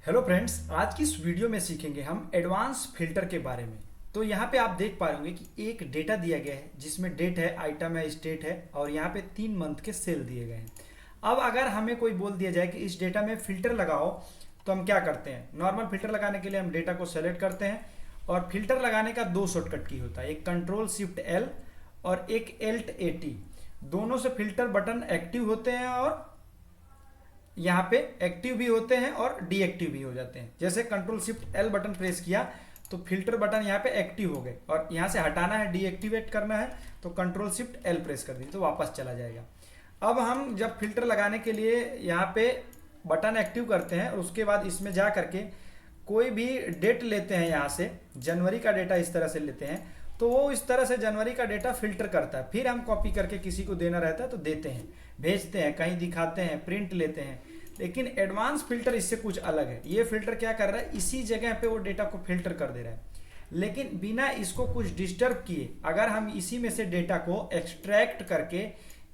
Hello friends, आज की इस वीडियो में सीखेंगे हम एडवांस फिल्टर के बारे में। तो यहाँ पे आप देख पा रहे होंगे कि एक डेटा दिया गया है जिसमें डेट है, आइटम है, स्टेट है और यहाँ पे 3 मंथ के सेल दिए गए हैं। अब अगर हमें कोई बोल दिया जाए कि इस डेटा में फिल्टर लगाओ, तो हम क्या करते हैं? नॉर्मल फिल्टर लगाने के लिए हम डेटा को सेलेक्ट करते हैं और फिल्टर लगाने का 2 शॉर्टकट की होता है, एक कंट्रोल शिफ्ट एल और एक एल्ट ए टी। दोनों से फिल्टर बटन एक्टिव होते हैं और यहाँ पे एक्टिव भी होते हैं और डीएक्टिव भी हो जाते हैं। जैसे control shift L button press किया तो फिल्टर बटन यहाँ पे एक्टिव हो गए और यहाँ से हटाना है, डीएक्टिवेट करना है तो कंट्रोल शिफ्ट एल प्रेस कर दीजिए तो वापस चला जाएगा। अब हम जब फिल्टर लगाने के लिए यहाँ पे बटन एक्टिव करते हैं और उसके बाद इसमें जा करके कोई भी डेट लेते हैं, यहाँ से जनवरी का डेटा इस तरह से लेते हैं तो वो इस तरह से जनवरी का डेटा फिल्टर करता है। फिर हम कॉपी करके किसी को देना रहता है तो देते हैं, भेजते हैं, कहीं दिखाते हैं, प्रिंट लेते हैं। लेकिन एडवांस फिल्टर इससे कुछ अलग है। ये फिल्टर क्या कर रहा है, इसी जगह पे वो डेटा को फिल्टर कर दे रहा है, लेकिन बिना इसको कुछ डिस्टर्ब किए। अगर हम इसी में से डेटा को एक्सट्रैक्ट करके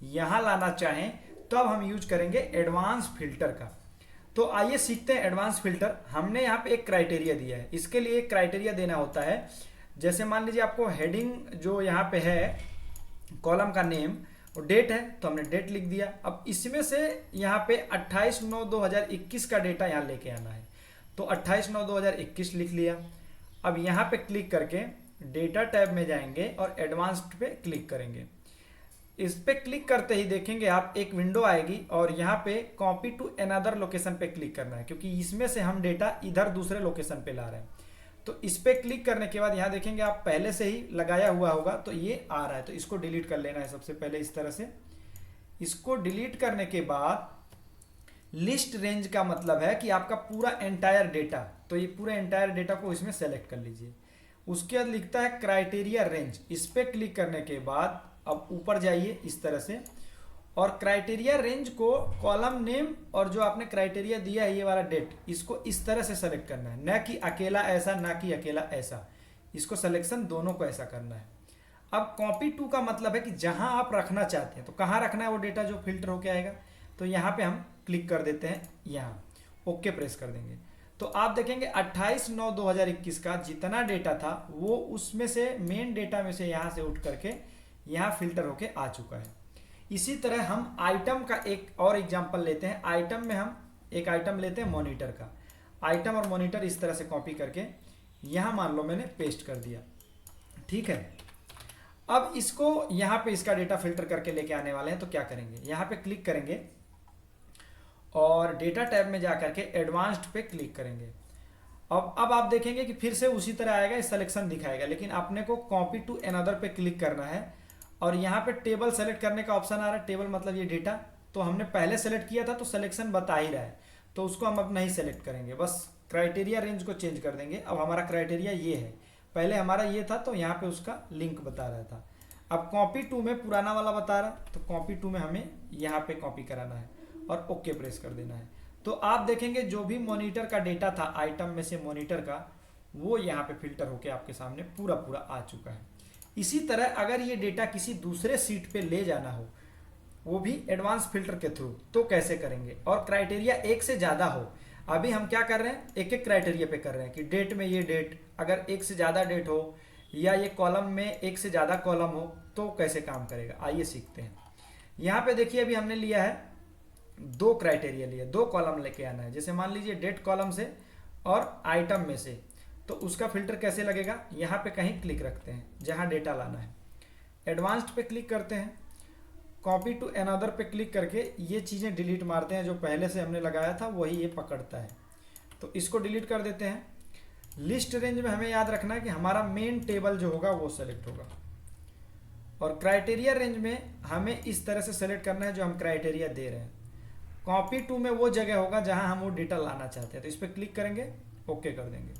यहाँ लाना चाहें तो अब हम यूज करेंगे एडवांस फिल्टर का। तो आइए सीखते हैं एडवांस फिल्टर। हमने यहाँ पे एक क्राइटेरिया दिया है, इसके लिए एक क्राइटेरिया देना होता है। जैसे मान लीजिए आपको हेडिंग जो यहाँ पे है, कॉलम का नेम और डेट है तो हमने डेट लिख दिया। अब इसमें से यहाँ पे 28/9/2021 का डेटा यहाँ लेके आना है तो 28/9/2021 लिख लिया। अब यहाँ पे क्लिक करके डेटा टैब में जाएंगे और एडवांस्ड पे क्लिक करेंगे। इस पे क्लिक करते ही देखेंगे आप एक विंडो आएगी और यहाँ पे कॉपी टू अनदर लोकेशन पे क्लिक करना है, क्योंकि इसमें से हम डेटा इधर दूसरे लोकेशन पे ला रहे हैं। तो इस पे क्लिक करने के बाद यहाँ देखेंगे आप पहले से ही लगाया हुआ होगा तो ये आ रहा है, तो इसको डिलीट कर लेना है सबसे पहले इस तरह से। इसको डिलीट करने के बाद लिस्ट रेंज का मतलब है कि आपका पूरा एंटायर डेटा, तो ये पूरा एंटायर डेटा को इसमें सेलेक्ट कर लीजिए। उसके बाद लिखता है क्राइटेरिया रेंज, इस पे क्लिक करने के बाद अब ऊपर जाइए इस तरह से और क्राइटेरिया रेंज को कॉलम नेम और जो आपने क्राइटेरिया दिया है ये वाला डेट, इसको इस तरह से सेलेक्ट करना है, न कि अकेला ऐसा, ना कि अकेला ऐसा। इसको सिलेक्शन दोनों को ऐसा करना है। अब कॉपी टू का मतलब है कि जहां आप रखना चाहते हैं तो कहाँ रखना है वो डेटा जो फिल्टर होके आएगा। तो यहाँ पे हम क्लिक कर देते हैं, यहाँ ओके प्रेस कर देंगे तो आप देखेंगे 28/9/2021 का जितना डेटा था वो उसमें से मेन डेटा में से यहाँ से उठ करके यहाँ फिल्टर होके आ चुका है। इसी तरह हम आइटम का एक और एग्जांपल लेते हैं। आइटम में हम एक आइटम लेते हैं मॉनिटर का। आइटम और मॉनिटर इस तरह से कॉपी करके यहाँ मान लो मैंने पेस्ट कर दिया, ठीक है। अब इसको यहाँ पे इसका डेटा फिल्टर करके लेके आने वाले हैं तो क्या करेंगे, यहाँ पे क्लिक करेंगे और डेटा टैब में जा करके एडवांस्ड पे क्लिक करेंगे। अब आप देखेंगे कि फिर से उसी तरह आएगा, सिलेक्शन दिखाएगा, लेकिन अपने को कॉपी टू अनदर पे क्लिक करना है और यहाँ पे टेबल सेलेक्ट करने का ऑप्शन आ रहा है। टेबल मतलब ये डेटा तो हमने पहले सेलेक्ट किया था तो सिलेक्शन बता ही रहा है, तो उसको हम अब नहीं सेलेक्ट करेंगे, बस क्राइटेरिया रेंज को चेंज कर देंगे। अब हमारा क्राइटेरिया ये है, पहले हमारा ये था तो यहाँ पे उसका लिंक बता रहा था। अब कॉपी टू में पुराना वाला बता रहा तो कॉपी टू में हमें यहाँ पे कॉपी कराना है और ओके प्रेस कर देना है। तो आप देखेंगे जो भी मॉनिटर का डेटा था आइटम में से मॉनिटर का, वो यहाँ पे फिल्टर होके आपके सामने पूरा पूरा आ चुका है। इसी तरह अगर ये डेटा किसी दूसरे सीट पे ले जाना हो, वो भी एडवांस फिल्टर के थ्रू, तो कैसे करेंगे? और क्राइटेरिया एक से ज़्यादा हो। अभी हम क्या कर रहे हैं, एक एक क्राइटेरिया पे कर रहे हैं कि डेट में ये डेट, अगर एक से ज़्यादा डेट हो या ये कॉलम में एक से ज़्यादा कॉलम हो तो कैसे काम करेगा, आइए सीखते हैं। यहाँ पे देखिए अभी हमने लिया है 2 क्राइटेरिया लिए, 2 कॉलम लेके आना है। जैसे मान लीजिए डेट कॉलम से और आइटम में से, तो उसका फिल्टर कैसे लगेगा, यहाँ पे कहीं क्लिक रखते हैं जहाँ डेटा लाना है, एडवांस्ड पे क्लिक करते हैं, कॉपी टू अनदर पे क्लिक करके ये चीज़ें डिलीट मारते हैं, जो पहले से हमने लगाया था वही ये पकड़ता है, तो इसको डिलीट कर देते हैं। लिस्ट रेंज में हमें याद रखना है कि हमारा मेन टेबल जो होगा वो सेलेक्ट होगा और क्राइटेरिया रेंज में हमें इस तरह से सेलेक्ट करना है जो हम क्राइटेरिया दे रहे हैं। कॉपी टू में वो जगह होगा जहाँ हम वो डेटा लाना चाहते हैं, तो इस पर क्लिक करेंगे, ओके कर देंगे।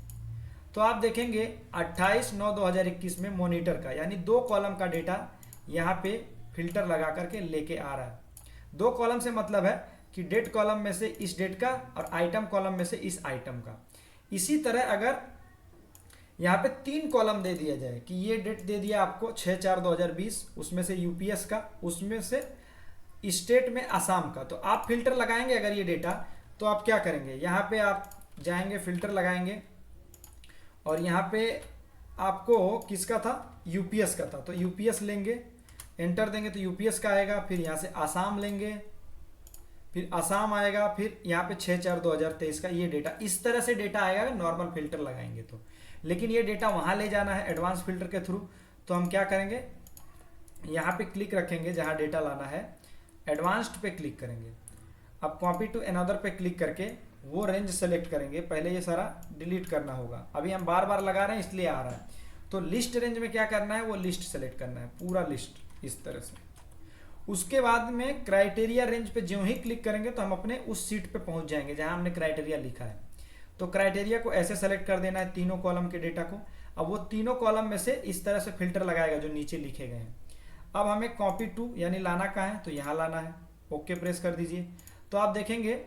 तो आप देखेंगे 28/9/2021 में मॉनिटर का यानी 2 कॉलम का डेटा यहाँ पे फिल्टर लगा करके लेके आ रहा है। 2 कॉलम से मतलब है कि डेट कॉलम में से इस डेट का और आइटम कॉलम में से इस आइटम का। इसी तरह अगर यहाँ पे 3 कॉलम दे दिया जाए कि ये डेट दे दिया आपको 6/4/2020, उसमें से यूपीएस का, उसमें से स्टेट में असम का, तो आप फिल्टर लगाएंगे अगर ये डेटा तो आप क्या करेंगे, यहाँ पे आप जाएंगे, फिल्टर लगाएंगे और यहाँ पे आपको किसका था, यूपीएस का था, तो यूपीएस लेंगे, एंटर देंगे तो यूपीएस का आएगा। फिर यहाँ से आसाम लेंगे, फिर आसाम आएगा, फिर यहाँ पे 6/4/2023 का ये डेटा, इस तरह से डेटा आएगा नॉर्मल फिल्टर लगाएंगे तो। लेकिन ये डेटा वहाँ ले जाना है एडवांस फिल्टर के थ्रू, तो हम क्या करेंगे, यहाँ पे क्लिक रखेंगे जहाँ डेटा लाना है, एडवांस्ड पे क्लिक करेंगे। अब कॉपी टू अनदर पे क्लिक करके वो रेंज सेलेक्ट करेंगे। पहले ये सारा डिलीट करना होगा, अभी हम बार बार लगा रहे हैं इसलिए आ रहा है। तो लिस्ट रेंज में क्या करना है, वो लिस्ट सेलेक्ट करना है, पूरा लिस्ट इस तरह से। उसके बाद में क्राइटेरिया रेंज पे ज्यों ही क्लिक करेंगे तो हम अपने उस सीट पे पहुंच जाएंगे जहां हमने क्राइटेरिया लिखा है। तो क्राइटेरिया को ऐसे सेलेक्ट कर देना है, तीनों कॉलम के डेटा को। अब वो तीनों कॉलम में से इस तरह से फिल्टर लगाएगा जो नीचे लिखे गए हैं। अब हमें कॉपी टू यानी लाना कहाँ है, तो यहाँ लाना है, ओके प्रेस कर दीजिए। तो आप देखेंगे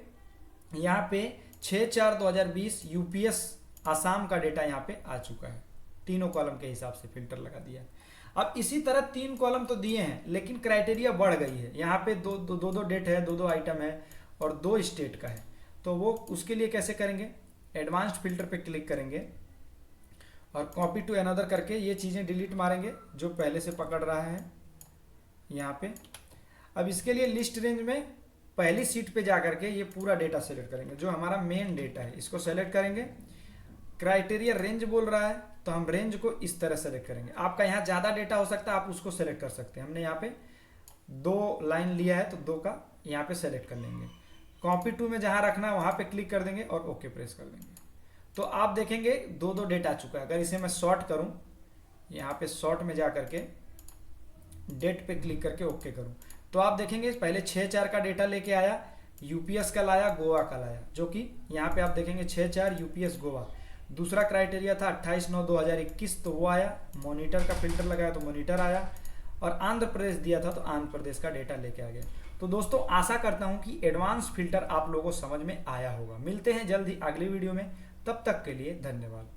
यहाँ पे 6/4/2020 यूपीएस आसाम का डेटा यहाँ पे आ चुका है, तीनों कॉलम के हिसाब से फिल्टर लगा दिया। अब इसी तरह 3 कॉलम तो दिए हैं लेकिन क्राइटेरिया बढ़ गई है, यहाँ पे दो डेट है, दो आइटम है और 2 स्टेट का है। तो वो उसके लिए कैसे करेंगे, एडवांस्ड फिल्टर पे क्लिक करेंगे और कॉपी टू अनदर करके ये चीज़ें डिलीट मारेंगे जो पहले से पकड़ रहा है यहाँ पे। अब इसके लिए लिस्ट रेंज में पहली सीट पे जा करके ये पूरा डेटा सेलेक्ट करेंगे जो हमारा मेन डेटा है, इसको सेलेक्ट करेंगे। क्राइटेरिया रेंज बोल रहा है तो हम रेंज को इस तरह सेलेक्ट करेंगे। आपका यहाँ ज़्यादा डेटा हो सकता है, आप उसको सेलेक्ट कर सकते हैं। हमने यहाँ पे 2 लाइन लिया है तो 2 का यहाँ पे सेलेक्ट कर लेंगे। कॉपी टू में जहाँ रखना है वहाँ पे क्लिक कर देंगे और ओके प्रेस कर देंगे। तो आप देखेंगे 2 डेटा आ चुका है। अगर इसे मैं शॉर्ट करूँ, यहाँ पे शॉर्ट में जा करके डेट पे क्लिक करके ओके करूँ तो आप देखेंगे पहले 6/4 का डेटा लेके आया, यूपीएस का लाया, गोवा का लाया, जो कि यहाँ पे आप देखेंगे 6/4 यूपीएस गोवा। दूसरा क्राइटेरिया था 28/9/2021 तो वो आया, मॉनिटर का फिल्टर लगाया तो मॉनिटर आया, और आंध्र प्रदेश दिया था तो आंध्र प्रदेश का डेटा लेके आ गया। तो दोस्तों आशा करता हूँ कि एडवांस फिल्टर आप लोगों को समझ में आया होगा। मिलते हैं जल्द ही अगली वीडियो में, तब तक के लिए धन्यवाद।